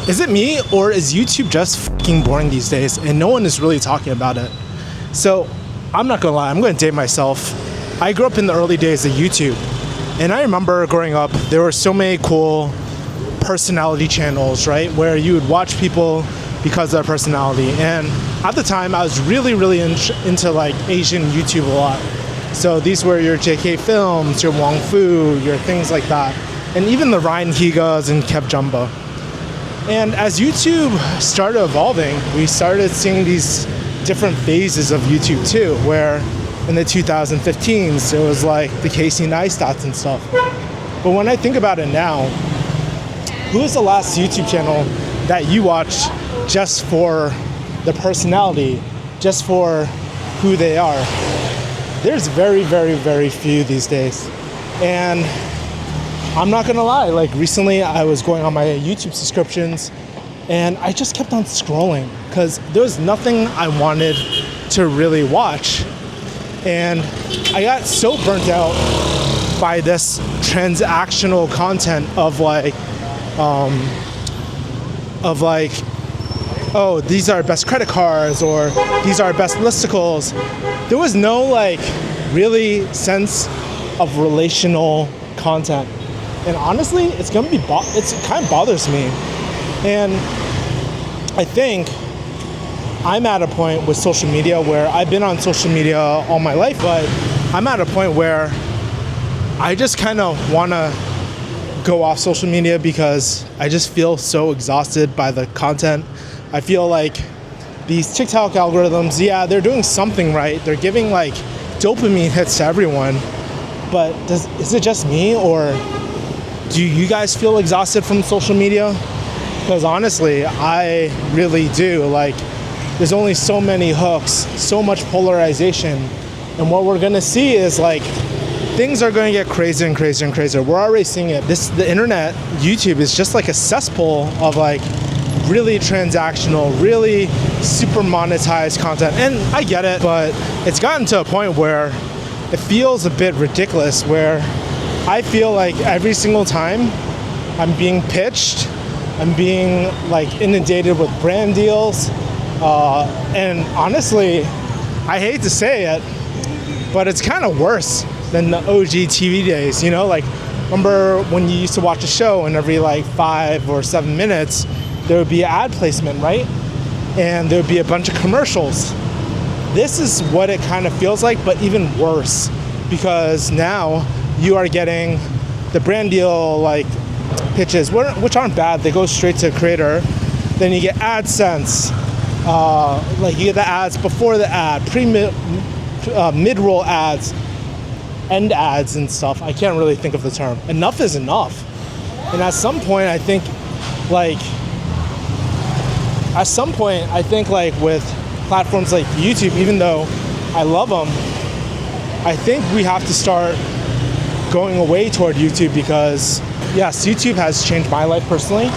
Is it me, or is YouTube just fucking boring these days and no one is really talking about it? So I'm not gonna lie, I'm gonna date myself. I grew up in the early days of YouTube, and I remember growing up, there were so many cool personality channels, right? Where you would watch people because of their personality. And at the time, I was really into like Asian YouTube a lot. So these were your JK Films, your Wong Fu, your things like that. And even the Ryan Higas and Kev Jumbo. And as YouTube started evolving, we started seeing these different phases of YouTube too, where in the 2015s, it was like the Casey Neistats and stuff. But when I think about it now, who is the last YouTube channel that you watched just for the personality, just for who they are? There's very few these days. And I'm not gonna lie, like recently I was going on my YouTube subscriptions and I just kept on scrolling because there was nothing I wanted to really watch. And I got so burnt out by this transactional content of like, oh, these are best credit cards or these are best listicles. There was no like really sense of relational content. And honestly, it's kind of bothers me. And I think I'm at a point with social media where I've been on social media all my life, but I'm at a point where I just kind of want to go off social media because I just feel so exhausted by the content. I feel like these TikTok algorithms, yeah, they're doing something right. They're giving like dopamine hits to everyone, but is it just me, or do you guys feel exhausted from social media? Because honestly, I really do. Like, there's only so many hooks, so much polarization, and what we're gonna see is like things are going to get crazier and crazier and crazier. We're already seeing it. The internet, YouTube is just like a cesspool of like really transactional, really super monetized content. And I get it, but it's gotten to a point where it feels a bit ridiculous, where I feel like every single time I'm being pitched, I'm being like inundated with brand deals. And honestly, I hate to say it, but it's kind of worse than the OG TV days, you know? Like, remember when you used to watch a show and every like 5 or 7 minutes, there would be ad placement, right? And there would be a bunch of commercials. This is what it kind of feels like, but even worse, because now you are getting the brand deal like pitches, which aren't bad. They go straight to the creator. Then you get AdSense, like you get the ads before the ad, mid-roll ads, end ads and stuff. I can't really think of the term. Enough is enough. And at some point, I think like with platforms like YouTube, even though I love them, I think we have to start going away toward YouTube, because yes, YouTube has changed my life personally.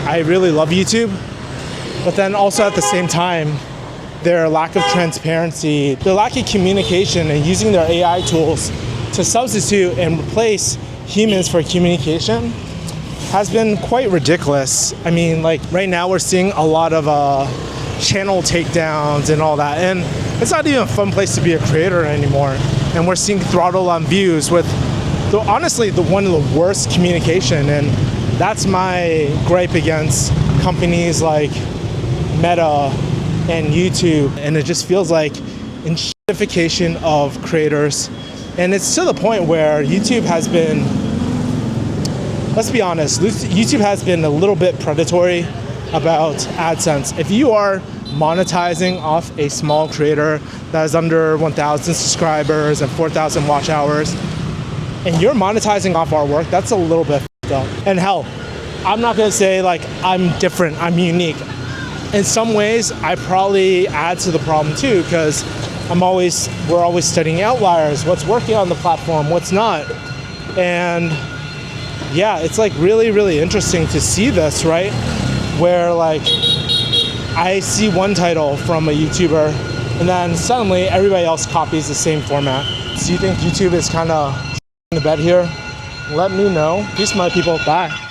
I really love YouTube, but then also at the same time, their lack of transparency, their lack of communication, and using their AI tools to substitute and replace humans for communication has been quite ridiculous. I mean, like right now we're seeing a lot of channel takedowns and all that, and it's not even a fun place to be a creator anymore. And we're seeing throttle on views with honestly one of the worst communication. And that's my gripe against companies like Meta and YouTube. And it just feels like enshittification of creators. And it's to the point where YouTube has been, let's be honest, YouTube has been a little bit predatory about AdSense. If you are monetizing off a small creator that is under 1,000 subscribers and 4,000 watch hours, and you're monetizing off our work, that's a little bit f***ed up. And hell, I'm not gonna say like I'm different, I'm unique. In some ways, I probably add to the problem too, because we're always studying outliers, what's working on the platform, what's not. And yeah, it's like really interesting to see this, right? Where like I see one title from a YouTuber and then suddenly everybody else copies the same format. So you think YouTube is kind of in the bed here? Let me know. Peace, my people. Bye.